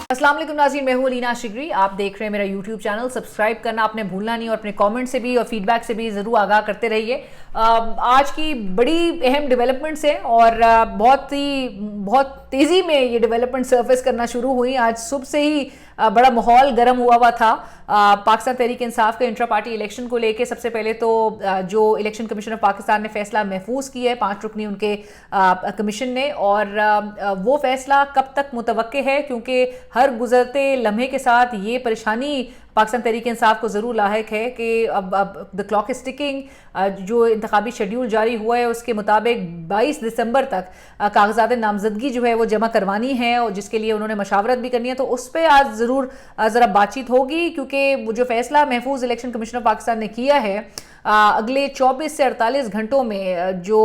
अस्सलाम वालेकुम नाज़रीन, मैं हूं अलीना शिगरी। आप देख रहे हैं मेरा यूट्यूब चैनल। सब्सक्राइब करना आपने भूलना नहीं और अपने कमेंट से भी और फीडबैक से भी ज़रूर आगाह करते रहिए। आज की बड़ी अहम डेवलपमेंट्स हैं और बहुत तेज़ी में ये डेवलपमेंट सरफेस करना शुरू हुई। आज सुबह से ही बड़ा माहौल गर्म हुआ था पाकिस्तान तहरीक इंसाफ के इंट्रा पार्टी इलेक्शन को लेके। सबसे पहले तो जो इलेक्शन कमीशन ऑफ पाकिस्तान ने फैसला महफूज किया है 5 रुकनी उनके कमीशन ने, और वो फैसला कब तक मुतवक्के है, क्योंकि हर गुजरते लम्हे के साथ ये परेशानी पाकिस्तान तहरीक इंसाफ को ज़रूर लायक है कि अब द क्लॉक इज टिकिंग। जो इंतखाबी शेड्यूल जारी हुआ है उसके मुताबिक 22 दिसंबर तक कागजात नामजदगी जो है वो जमा करवानी है, और जिसके लिए उन्होंने मशावरत भी करनी है। तो उस पर आज ज़रूर ज़रा बातचीत होगी, क्योंकि वो जो फैसला महफूज इलेक्शन कमीशन ऑफ पाकिस्तान ने किया है अगले 24 से 48 घंटों में जो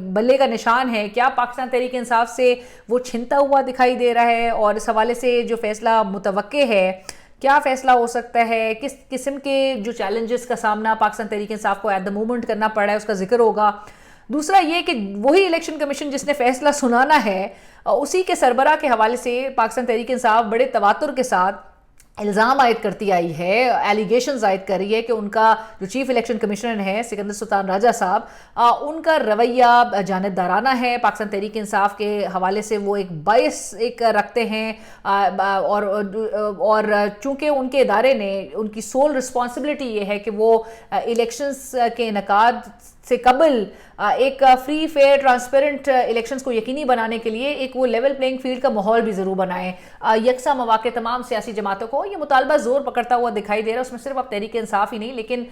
बल्ले का निशान है, क्या पाकिस्तान तहरीक इंसाफ से वो छिनता हुआ दिखाई दे रहा है, और इस हवाले से जो फैसला मुतवक्के है क्या फैसला हो सकता है, किस किस्म के जो चैलेंजेस का सामना पाकिस्तान तहरीक इंसाफ को एट द मोमेंट करना पड़ रहा है, उसका जिक्र होगा। दूसरा ये कि वही इलेक्शन कमीशन जिसने फैसला सुनाना है उसी के सरबराह के हवाले से पाकिस्तान तहरीक इंसाफ बड़े तवातुर के साथ इल्ज़ाम आयद करती आई है, एलिगेशंस आयद कर रही है कि उनका जो चीफ इलेक्शन कमिश्नर है सिकंदर सुल्तान राजा साहब, उनका रवैया जानिबदाराना है। पाकिस्तान तहरीक इंसाफ के हवाले से वो एक बायस रखते हैं, और चूंकि उनके इदारे ने उनकी सोल रिस्पॉन्सिबिलिटी ये है कि वो इलेक्शंस के इनकाद से कबल एक फ्री फेयर ट्रांसपेरेंट इलेक्शंस को यकीनी बनाने के लिए एक वो लेवल प्लेइंग फील्ड का माहौल भी ज़रूर बनाएं, यकसा मौके तमाम सियासी जमातों को। ये मुतालबा जोर पकड़ता हुआ दिखाई दे रहा है। उसमें सिर्फ अब तहरीक इंसाफ ही नहीं, लेकिन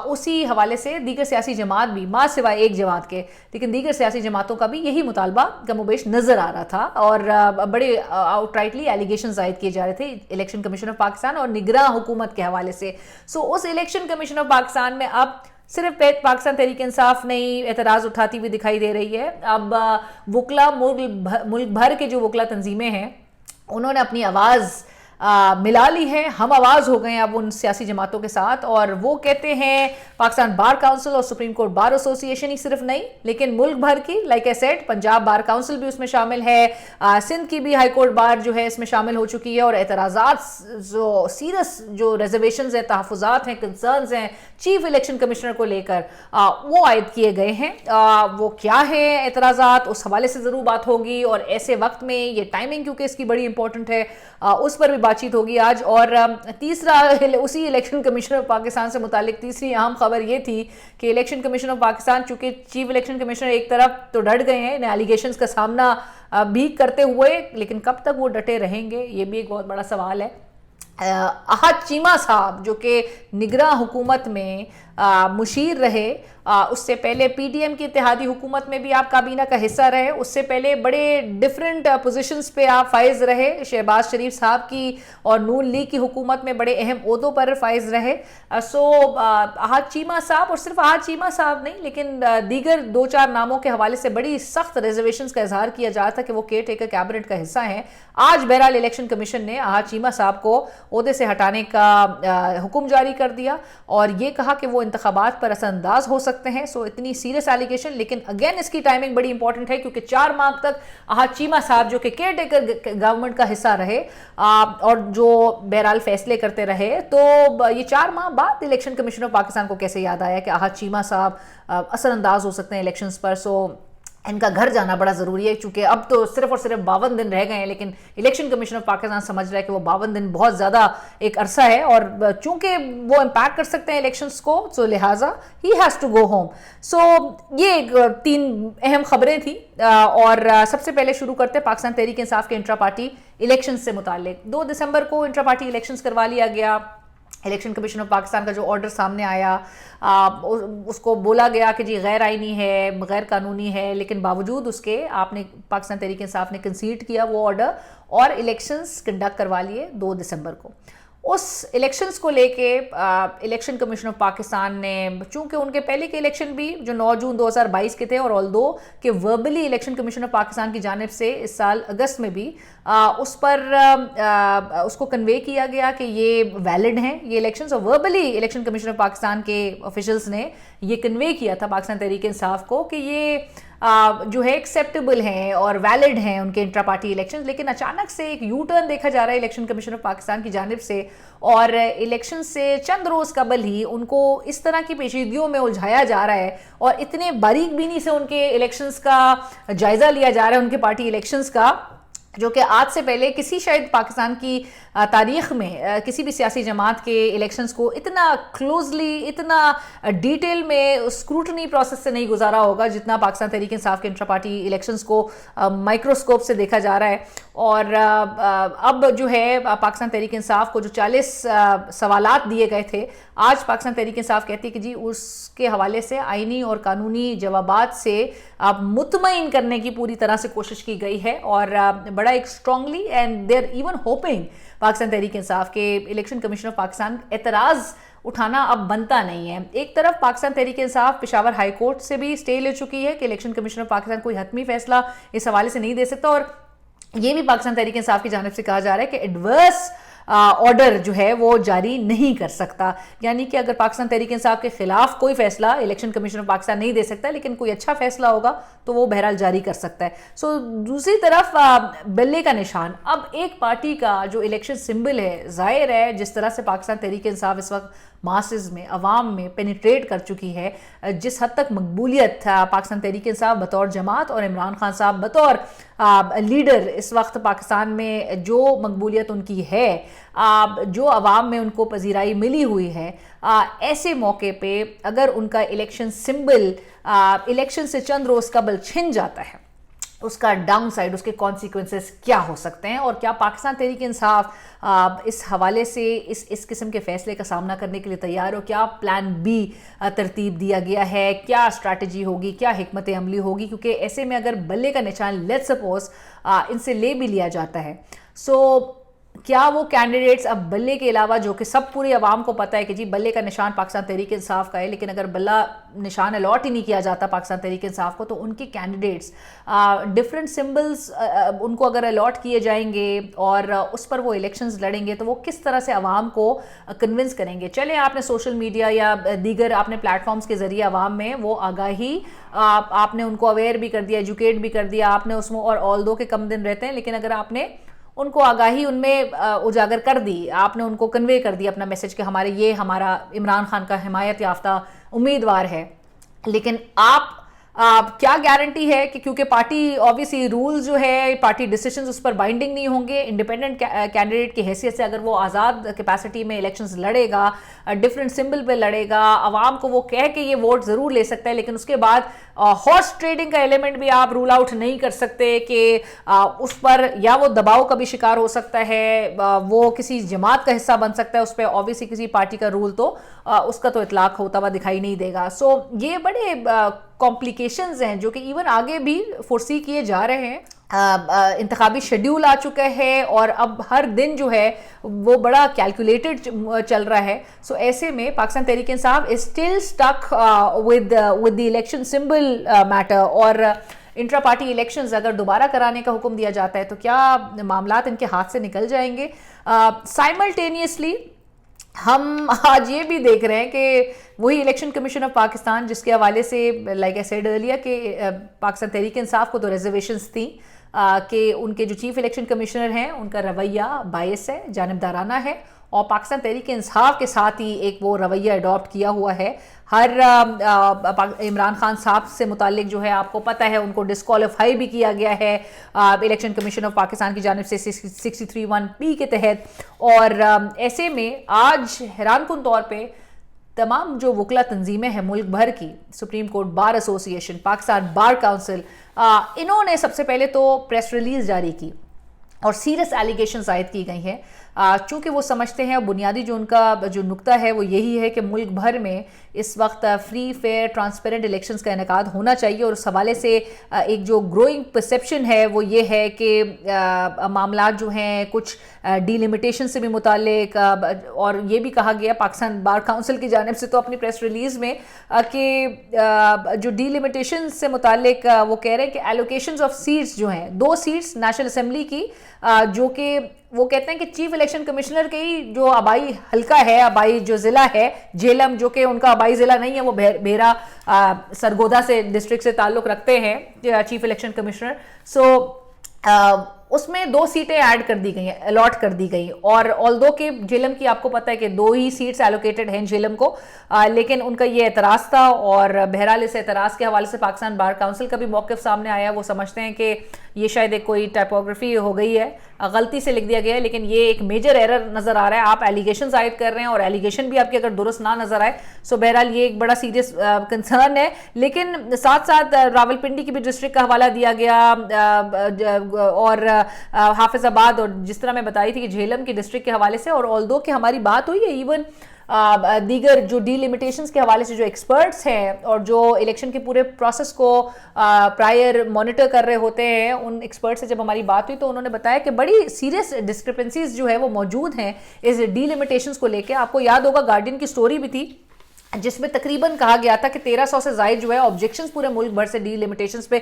उसी हवाले से दीगर सियासी जमात भी, माँ सिवाय एक जमात के, लेकिन दीगर सियासी जमातों का भी यही मुतालबा कमोबेश नजर आ रहा था, और बड़े आउटराइटली एलिगेशंस आयद किए जा रहे थे इलेक्शन कमीशन ऑफ पाकिस्तान और निगरां हुकूमत के हवाले से। सो उस इलेक्शन कमीशन ऑफ पाकिस्तान में अब सिर्फ पाकिस्तान तहरीक इंसाफ नहीं एतराज़ उठाती हुई दिखाई दे रही है। अब वकला मुल्क भर के जो वकला तंजीमें हैं उन्होंने अपनी आवाज़ मिला ली है, हम आवाज़ हो गए अब उन सियासी जमातों के साथ, और वो कहते हैं पाकिस्तान बार काउंसिल और सुप्रीम कोर्ट बार एसोसिएशन ही सिर्फ नहीं, लेकिन मुल्क भर की, like I said, Punjab bar council भी उसमें शामिल है, सिंध की भी हाई कोर्ट बार जो है इसमें शामिल हो चुकी है, और एतराज़ात जो सीरियस जो रिजर्वेशंस हैं, तहफ़्फ़ुज़ात हैं, कंसर्न्स हैं चीफ इलेक्शन कमिश्नर को लेकर वो आयद किए गए हैं। वो क्या है एतराज़ात, उस हवाले से ज़रूर बात होगी, और ऐसे वक्त में ये टाइमिंग क्योंकि इसकी बड़ी इंपॉर्टेंट है उस पर भी बातचीत होगी आज। और तीसरा, उसी इलेक्शन कमीशन ऑफ पाकिस्तान से मुतालिक तीसरी अहम खबर ये थी कि इलेक्शन कमीशन ऑफ पाकिस्तान, चूंकि चीफ इलेक्शन कमिश्नर एक तरफ तो डट गए हैं इन एलिगेशंस का सामना भी करते हुए, लेकिन कब तक वो डटे रहेंगे ये भी एक बहुत बड़ा सवाल है। अहद चीमा साहब जो कि निगरां हुकूमत में मुशीर रहे, उससे पहले पीडीएम की इत्तेहादी हुकूमत में भी आप काबीना का हिस्सा रहे, उससे पहले बड़े डिफरेंट पोजीशंस पे आप फाइज रहे, शहबाज शरीफ साहब की और नून लीग की हुकूमत में बड़े अहम ओहदों पर फाइज रहे। सो अहद चीमा साहब, और सिर्फ अहद चीमा साहब नहीं लेकिन दीगर 2-4 नामों के हवाले से बड़ी सख्त रिजर्वेशंस का इजहार किया जा रहा था कि वो केयर टेकर कैबिनेट का हिस्सा हैं। आज बहरहाल इलेक्शन कमीशन ने अहद चीमा साहब को ओहदे से हटाने का हुक्म जारी कर दिया, और ये कहा कि वो इंतखाबात पर असरअंदाज हो सकते हैं। सो इतनी सीरियस एलिगेशन, लेकिन अगेन इसकी टाइमिंग बड़ी इंपॉर्टेंट है, क्योंकि 4 माह तक अहद चीमा साहब जो कि केयर टेकर गवर्नमेंट का हिस्सा रहे और जो बहरहाल फैसले करते रहे, तो ये 4 माह बाद इलेक्शन कमीशन ऑफ पाकिस्तान को कैसे याद आया कि अहद चीमा साहब असरअंदाज हो सकते हैं इलेक्शंस पर। सो इनका घर जाना बड़ा ज़रूरी है, क्योंकि अब तो सिर्फ और सिर्फ 52 दिन रह गए हैं, लेकिन इलेक्शन कमीशन ऑफ पाकिस्तान समझ रहा है कि वो 52 दिन बहुत ज़्यादा एक अरसा है, और चूंकि वो इम्पैक्ट कर सकते हैं इलेक्शंस को, सो लिहाजा he has to go home. So ये 3 अहम खबरें थी, और सबसे पहले शुरू करते हैं पाकिस्तान तहरीक इंसाफ के इंट्रा पार्टी इलेक्शन से मुतालिक। 2 दिसंबर को इंट्रा पार्टी इलेक्शन करवा लिया गया। इलेक्शन कमीशन ऑफ पाकिस्तान का जो ऑर्डर सामने आया, उसको बोला गया कि जी गैर आइनी है, गैर कानूनी है, लेकिन बावजूद उसके आपने पाकिस्तान तहरीक इंसाफ ने कंसीड किया वो ऑर्डर, और इलेक्शंस कंडक्ट करवा लिए 2 दिसंबर को। उस इलेक्शंस को लेके इलेक्शन कमीशन ऑफ पाकिस्तान ने, चूंकि उनके पहले के इलेक्शन भी जो 9 जून 2022 के थे, और ऑल्दो कि verbally election commission of Pakistan की जानिब से इस साल अगस्त में भी उस पर उसको कन्वे किया गया कि ये वैलिड हैं ये इलेक्शंस, और verbally election commission of Pakistan के ऑफिशियल्स ने ये कन्वे किया था पाकिस्तान तहरीक इंसाफ को कि ये जो है एक्सेप्टेबल हैं और वैलिड हैं उनके इंट्रा पार्टी इलेक्शंस, लेकिन अचानक से एक यू टर्न देखा जा रहा है इलेक्शन कमीशन ऑफ पाकिस्तान की जानिब से और इलेक्शन से चंद रोज कबल ही उनको इस तरह की पेचीदगियों में उलझाया जा रहा है और इतने बारीक बीनी से उनके इलेक्शंस का जायजा लिया जा रहा है, उनके पार्टी इलेक्शंस का, जो कि आज से पहले किसी शायद पाकिस्तान की तारीख में किसी भी सियासी जमात के इलेक्शंस को इतना क्लोजली, इतना डिटेल में स्क्रूटनी प्रोसेस से नहीं गुजारा होगा जितना पाकिस्तान तहरीक इंसाफ के इंट्रा पार्टी इलेक्शंस को माइक्रोस्कोप से देखा जा रहा है। और अब जो है पाकिस्तान तहरीक इंसाफ को जो 40 सवालात दिए गए थे, आज पाकिस्तान तहरीक इंसाफ कहती है कि जी उसके हवाले से आईनी और कानूनी जवाबात से मुतमईन करने की पूरी तरह से कोशिश की गई है और बड़ा एक strongly and they are even hoping Pakistan Tehreek Insaf के इलेक्शन कमीशन ऑफ पाकिस्तान एतराज़ उठाना अब बनता नहीं है। एक तरफ पाकिस्तान तहरीक इंसाफ पेशावर हाई कोर्ट से भी स्टे ले चुकी है कि इलेक्शन कमीशन ऑफ पाकिस्तान कोई हतमी फैसला इस हवाले से नहीं दे सकता और ये भी पाकिस्तान तहरीक इंसाफ की जानिब से कहा जा रहा है कि एडवर्स ऑर्डर जो है वो जारी नहीं कर सकता, यानी कि अगर पाकिस्तान तहरीक इंसाफ के खिलाफ कोई फैसला इलेक्शन कमीशन ऑफ पाकिस्तान नहीं दे सकता लेकिन कोई अच्छा फैसला होगा तो वो बहरहाल जारी कर सकता है। सो दूसरी तरफ बल्ले का निशान, अब एक पार्टी का जो इलेक्शन सिंबल है, जाहिर है जिस तरह से पाकिस्तान तहरीक इंसाफ इस वक्त मासेस में, अवाम में पेनिट्रेट कर चुकी है, जिस हद तक मकबूलियत पाकिस्तान तहरीक इंसाफ बतौर जमात और इमरान खान साहब बतौर लीडर इस वक्त पाकिस्तान में जो मकबूलियत उनकी है, जो अवाम में उनको पजीराई मिली हुई है, ऐसे मौके पे अगर उनका इलेक्शन सिंबल इलेक्शन से चंद रोज कबल छिन जाता है, उसका डाउन साइड, उसके कॉन्सिक्वेंसेस क्या हो सकते हैं और क्या पाकिस्तान तहरीक इंसाफ इस हवाले से इस किस्म के फैसले का सामना करने के लिए तैयार हो? क्या प्लान बी तरतीब दिया गया है? क्या स्ट्रैटेजी होगी? क्या हिकमत अमली होगी? क्योंकि ऐसे में अगर बल्ले का निशान लेट्स सपोज इनसे ले भी लिया जाता है, सो क्या वो कैंडिडेट्स अब बल्ले के अलावा, जो कि सब पूरी आवाम को पता है कि जी बल्ले का निशान पाकिस्तान तहरीक इंसाफ का है, लेकिन अगर बल्ला निशान अलॉट ही नहीं किया जाता पाकिस्तान तहरीक इंसाफ को, तो उनके कैंडिडेट्स डिफरेंट सिंबल्स उनको अगर अलॉट किए जाएंगे और उस पर वो इलेक्शंस लड़ेंगे तो वो किस तरह से आवाम को कन्विंस करेंगे? चले आपने सोशल मीडिया या दीगर आपने प्लेटफॉर्म्स के जरिए आवाम में वो आगाही आपने उनको अवेयर भी कर दिया, एजुकेट भी कर दिया आपने उसमें, और ऑल दो के कम दिन रहते हैं, लेकिन अगर आपने उनको आगाही उनमें उजागर कर दी, आपने उनको कन्वे कर दिया अपना मैसेज कि हमारा इमरान खान का हिमायत याफ्ता उम्मीदवार है, लेकिन आप क्या गारंटी है कि क्योंकि पार्टी ऑब्वियसली रूल्स जो है, पार्टी डिसीजंस उस पर बाइंडिंग नहीं होंगे, इंडिपेंडेंट कैंडिडेट की हैसियत से अगर वो आज़ाद कैपेसिटी में इलेक्शंस लड़ेगा, डिफरेंट सिंबल पे लड़ेगा, आवाम को वो कह के ये वोट ज़रूर ले सकता है, लेकिन उसके बाद हॉर्स ट्रेडिंग का एलिमेंट भी आप रूल आउट नहीं कर सकते कि उस पर या वो दबाव का भी शिकार हो सकता है, वो किसी जमात का हिस्सा बन सकता है, उस पर ऑब्वियसली किसी पार्टी का रूल तो उसका तो इतलाक होता हुआ दिखाई नहीं देगा। सो ये बड़े कॉम्प्लिकेशंस हैं जो कि इवन आगे भी फोर्सी किए जा रहे हैं। इंतखाबी शेड्यूल आ चुका है और अब हर दिन जो है वो बड़ा कैलकुलेटेड चल रहा है। सो ऐसे में Pakistan Tehreek Insaf is still stuck with the election symbol matter, और इंट्रा पार्टी इलेक्शंस अगर दोबारा कराने का हुक्म दिया जाता है तो क्या मामलात इनके हाथ से निकल जाएंगे? साइमल्टेनियसली हम आज ये भी देख रहे हैं कि वही इलेक्शन कमीशन ऑफ पाकिस्तान जिसके हवाले से लाइक आई सेड अर्लियर कि पाकिस्तान तहरीक इंसाफ को तो रिजर्वेशंस थी कि उनके जो चीफ इलेक्शन कमिश्नर हैं उनका रवैया बायस है, जानिबदाराना है, और पाकिस्तान तहरीक इंसाफ के साथ ही एक वो रवैया अडॉप्ट किया हुआ है। हर इमरान खान साहब से मुतालिक जो है आपको पता है उनको डिस्क्वालीफाई भी किया गया है इलेक्शन कमीशन ऑफ पाकिस्तान की जानिब से 63(1)(p) के तहत। और ऐसे में आज हैरानकुन तौर पे तमाम जो वकला तंजीमें हैं मुल्क भर की, supreme court bar association, Pakistan bar council, इन्होंने सबसे पहले तो प्रेस रिलीज जारी की और सीरियस एलिगेशंस आयद की गई हैं, चूँकि वो समझते हैं बुनियादी जो उनका जो नुक्ता है वो यही है कि मुल्क भर में इस वक्त फ्री फेयर ट्रांसपेरेंट इलेक्शंस का इनेकाद होना चाहिए। और उस हवाले से एक जो ग्रोइंग परसेप्शन है वो ये है कि मामला जो हैं कुछ डीलिमिटेशन से भी मुतालिक, और ये भी कहा गया पाकिस्तान बार काउंसिल की जानिब से तो अपनी प्रेस रिलीज़ में कि जो डीलिमिटेशन से मुतालिक वो कह रहे हैं कि एलोकेशंस ऑफ सीट्स जो हैं, 2 सीट्स नेशनल असम्बली की जो कि वो कहते हैं कि चीफ इलेक्शन कमिश्नर के ही जो आबाई हल्का है, आबाई जो जिला है झेलम, जो कि उनका आबाई जिला नहीं है, वो बेरा सरगोदा से डिस्ट्रिक्ट से ताल्लुक रखते हैं चीफ इलेक्शन कमिश्नर। सो उसमें 2 सीटें ऐड कर दी गई हैं, अलॉट कर दी गई। और ऑल्दो के झेलम की आपको पता है कि 2 ही सीट्स एलोकेटेड हैं झेलम को, लेकिन उनका ये एतराज़ था और बहरहाल इस एतराज़ के हवाले से पाकिस्तान बार काउंसिल का भी मौक़िफ़ सामने आया। वो समझते हैं कि ये शायद एक कोई टाइपोग्राफी हो गई है, गलती से लिख दिया गया है, लेकिन ये एक मेजर एरर नज़र आ रहा है। आप एलिगेशन आयद कर रहे हैं और एलिगेशन भी आपके अगर दुरुस्त ना नज़र आए, सो बहरहाल ये एक बड़ा सीरियस कंसर्न है। लेकिन साथ साथ रावलपिंडी की भी डिस्ट्रिक्ट का हवाला दिया गया और हाफिजाबाद, और जिस तरह मैं बताई थी कि झेलम की डिस्ट्रिक्ट के हवाले से। और ऑल्दो कि हमारी बात हुई है इवन दीगर जो डीलिमिटेशंस के हवाले से जो एक्सपर्ट्स हैं और जो इलेक्शन के पूरे प्रोसेस को प्रायर मॉनिटर कर रहे होते हैं, उन एक्सपर्ट्स से जब हमारी बात हुई तो उन्होंने बताया कि बड़ी सीरियस डिस्क्रिपेंसीज जो है वो मौजूद हैं इस डीलिमिटेशंस को लेके। आपको याद होगा गार्डियन की स्टोरी भी थी जिसमें तकरीबन कहा गया था कि 1300 से ज़ायद जो है ऑब्जेक्शंस पूरे मुल्क भर से डीलिमिटेशंस पे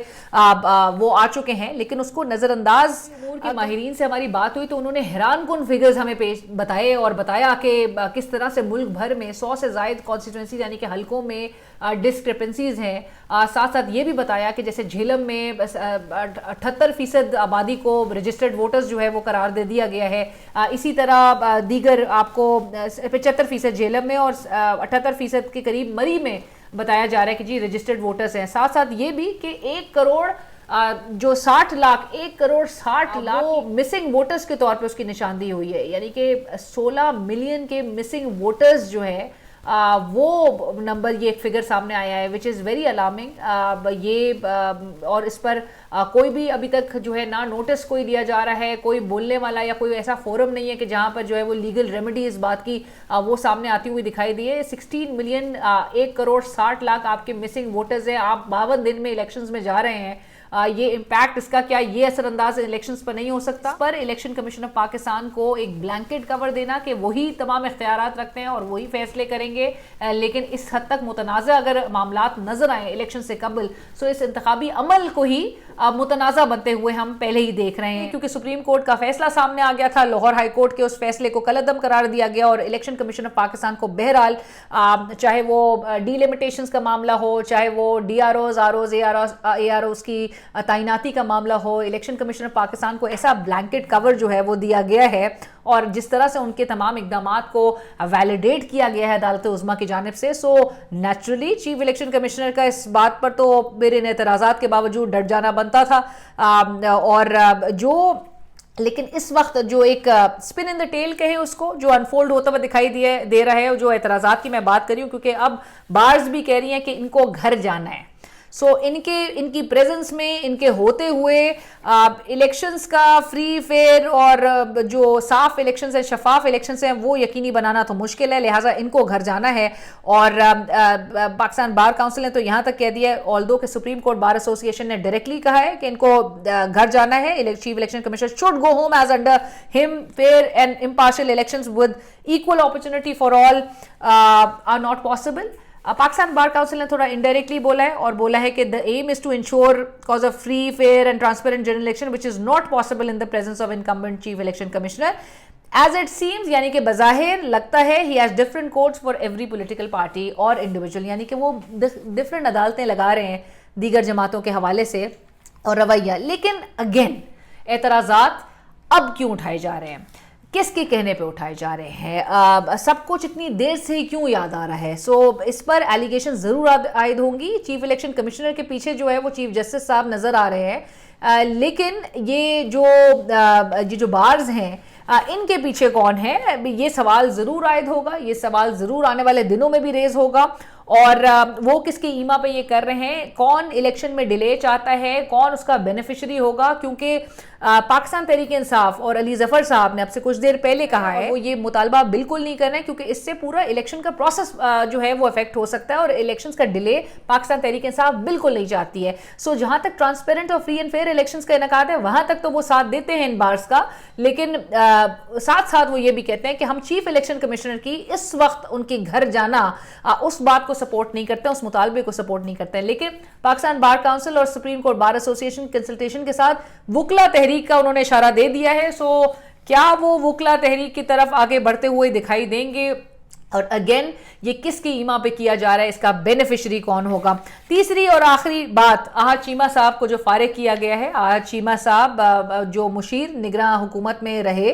वो आ चुके हैं, लेकिन उसको नज़रअंदाज के माहिरीन से हमारी बात हुई तो उन्होंने हैरानकुन फिगर्स हमें पेश बताए और बताया कि किस तरह से मुल्क भर में 100 से ज़ायद कॉन्स्टिट्यूंसी यानी कि हल्कों में डिस्क्रिपेंसीज हैं। साथ साथ ये भी बताया कि जैसे झेलम में 78% आबादी को रजिस्टर्ड वोटर्स जो है वो करार दे दिया गया है। इसी तरह दीगर आपको 75% झेलम में और 78% के करीब मरी में बताया जा रहा है कि जी रजिस्टर्ड वोटर्स हैं। साथ साथ ये भी कि 1 करोड़ जो 60 लाख 1 करोड़ 60 लाख मिसिंग वोटर्स के तौर पे उसकी निशानदेही हुई है, यानी कि 16 मिलियन के मिसिंग वोटर्स जो है वो नंबर, ये एक फिगर सामने आया है विच इज़ वेरी अलार्मिंग। ये और इस पर कोई भी अभी तक जो है ना नोटिस कोई दिया जा रहा है, कोई बोलने वाला या कोई ऐसा फोरम नहीं है कि जहां पर जो है वो लीगल रेमेडी इस बात की वो सामने आती हुई दिखाई दी है। 16 मिलियन 1 करोड़ 60 लाख आपके मिसिंग वोटर्स हैं। आप 52 दिन में इलेक्शंस में जा रहे हैं। ये इम्पैक्ट इसका क्या, ये असरअंदाज इलेक्शंस पर नहीं हो सकता। पर इलेक्शन कमीशन ऑफ पाकिस्तान को एक ब्लैंकेट कवर देना कि वही तमाम इख्तियारात रखते हैं और वही फैसले करेंगे, लेकिन इस हद तक मुतनाज़ा अगर मामलात नजर आए इलेक्शन से कबल, सो इस इंतखाबी अमल को ही मुतनाज़ा बनते हुए हम पहले ही देख रहे हैं, क्योंकि सुप्रीम कोर्ट का फैसला सामने आ गया था। लाहौर हाई कोर्ट के उस फैसले को कलअदम करार दिया गया और इलेक्शन कमीशन ऑफ पाकिस्तान को बहरहाल चाहे वो डीलिमिटेशंस का मामला हो, चाहे वो DROs, ROs, AROs की तैनाती का मामला हो, इलेक्शन कमीशन ऑफ पाकिस्तान को ऐसा ब्लैंकेट कवर जो है वो दिया गया है और जिस तरह से उनके तमाम इकदामात को वैलिडेट किया गया है अदालत उज़्मा की जानिब से, so naturally chief election commissioner का इस बात पर तो मेरे एतराज़ात के बावजूद डट जाना बनता था। और जो लेकिन इस वक्त जो एक स्पिन इन द टेल कहे उसको, जो अनफोल्ड होता हुआ दिखाई दे रहा है, जो एतराज़ात की मैं बात कर रही हूँ, क्योंकि अब बार्स भी कह रही हैं कि इनको घर जाना है। सो इनकी प्रेजेंस में, इनके होते हुए इलेक्शंस का फ्री फेयर और जो साफ इलेक्शंस हैं, शफाफ इलेक्शंस हैं, वो यकीनी बनाना तो मुश्किल है, लिहाजा इनको घर जाना है। और पाकिस्तान बार काउंसिल ने तो यहाँ तक कह दिया है, ऑल्दो के सुप्रीम कोर्ट बार एसोसिएशन ने डायरेक्टली कहा है कि इनको घर जाना है। Chief election commissioner should go home as under him fair and impartial elections with equal opportunity for all are not possible. Pakistan bar council ने थोड़ा इनडायरेक्टली बोला है और बोला है कि the aim is to ensure cause of free fair and transparent general election which is not possible in the presence of incumbent chief election commissioner as it seems, यानी कि बज़ाहिर लगता है he has different codes for every political party और individual, यानी कि वो different अदालतें लगा रहे हैं दीगर जमातों के हवाले से और रवैया। लेकिन अगेन एतराज़ात अब क्यों उठाए जा रहे हैं, किसके कहने पे उठाए जा रहे हैं, सब कुछ इतनी देर से ही क्यों याद आ रहा है? सो इस पर एलिगेशन ज़रूर आयद होंगी। चीफ इलेक्शन कमिश्नर के पीछे जो है वो चीफ जस्टिस साहब नज़र आ रहे हैं, लेकिन ये जो बार्स हैं इनके पीछे कौन है, ये सवाल ज़रूर आयद होगा, ये सवाल ज़रूर आने वाले दिनों में भी रेज होगा। और वो किसकी ईमा पे ये कर रहे हैं, कौन इलेक्शन में डिले चाहता है, कौन उसका बेनिफिशियरी होगा, क्योंकि पाकिस्तान तहरीक इंसाफ और अली जफर साहब ने अब से कुछ देर पहले कहा है वो ये मुतालबा बिल्कुल नहीं कर रहे हैं, क्योंकि इससे पूरा इलेक्शन का प्रोसेस जो है वो अफेक्ट हो सकता है और इलेक्शंस का डिले पाकिस्तान तहरीक इंसाफ बिल्कुल नहीं चाहती है। सो जहां तक ट्रांसपेरेंट और फ्री एंड फेयर इलेक्शंस का इनकाद है वहां तक तो वो साथ देते हैं इन बार्स का, लेकिन साथ साथ वो ये भी कहते हैं कि हम चीफ इलेक्शन कमिश्नर की इस वक्त उनके घर जाना उस बात को सपोर्ट नहीं करते हैं, उस मुतालबे को सपोर्ट नहीं करते हैं। लेकिन पाकिस्तान बार काउंसिल और supreme court bar association consultation के साथ वुकला तहरीक का उन्होंने इशारा दे दिया है। सो क्या वो वकला तहरीक की तरफ आगे बढ़ते हुए दिखाई देंगे? और अगेन ये किसकी ईमा पे किया जा रहा है, इसका बेनिफिशरी कौन होगा? तीसरी और आखिरी बात, आहद चीमा साहब को जो फारिग किया गया है, आहद चीमा साहब जो मुशीर निगरां हुकूमत में रहे,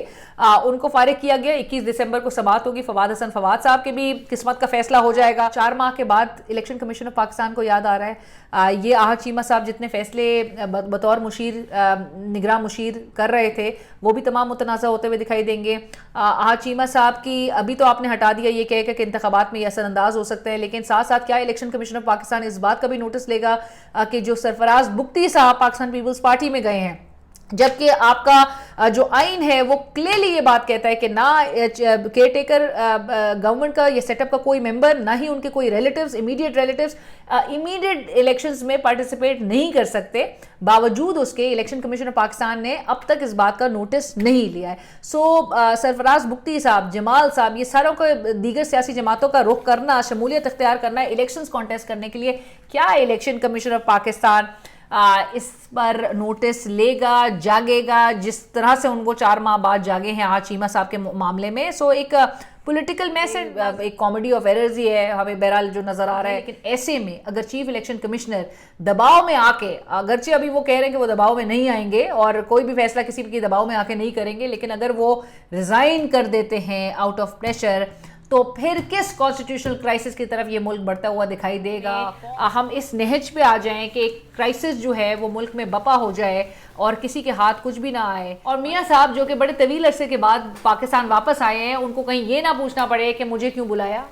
उनको फारिग किया गया। 21 दिसंबर को समाअत होगी। फवाद हसन फवाद साहब के भी किस्मत का फैसला हो जाएगा। 4 माह के बाद इलेक्शन कमीशन ऑफ पाकिस्तान को याद आ रहा है ये आहद चीमा साहब जितने फैसले बतौर मुशीर निगरां मुशीर कर रहे थे वो भी तमाम मुतनाज़ा होते हुए दिखाई देंगे। आहद चीमा साहब की अभी तो आपने हटा दिया ये कह कि इंतखाबात में ये असरअंदाज हो सकते हैं, लेकिन साथ साथ क्या इलेक्शन कमीशन ऑफ पाकिस्तान इस बात का भी नोटिस लेगा कि जो सरफराज बुख्ती साहब पाकिस्तान पीपल्स पार्टी में गए हैं, जबकि आपका जो आइन है वो क्लियरली ये बात कहता है कि ना केयर टेकर गवर्नमेंट का ये सेटअप का कोई मेंबर, ना ही उनके कोई relatives, immediate relatives immediate elections में पार्टिसिपेट नहीं कर सकते। बावजूद उसके इलेक्शन कमीशन ऑफ पाकिस्तान ने अब तक इस बात का नोटिस नहीं लिया है। सरफराज बुख्ती साहब, जमाल साहब, ये सारों को दीगर सियासी जमातों का रुख करना, शमूलियत इख्तियार करना इलेक्शंस कॉन्टेस्ट करने के लिए, क्या इलेक्शन कमीशन ऑफ पाकिस्तान इस पर नोटिस लेगा, जागेगा जिस तरह से उनको 4 माह बाद जागे हैं आज चीमा साहब के मामले में? सो एक पॉलिटिकल मैसेज, एक कॉमेडी ऑफ एरर्स ही है हमें बहरहाल जो नजर आ रहा है। लेकिन ऐसे में अगर चीफ इलेक्शन कमिश्नर दबाव में आके, अगरचे अभी वो कह रहे हैं कि वो दबाव में नहीं आएंगे और कोई भी फैसला किसी के दबाव में आके नहीं करेंगे, लेकिन अगर वो रिजाइन कर देते हैं आउट ऑफ प्रेशर, तो फिर किस कॉन्स्टिट्यूशनल क्राइसिस की तरफ ये मुल्क बढ़ता हुआ दिखाई देगा? हम इस नहज पे आ जाएं कि एक क्राइसिस जो है वो मुल्क में बपा हो जाए और किसी के हाथ कुछ भी ना आए, और मियां साहब जो कि बड़े तवील अरसे के बाद पाकिस्तान वापस आए हैं, उनको कहीं ये ना पूछना पड़े कि मुझे क्यों बुलाया।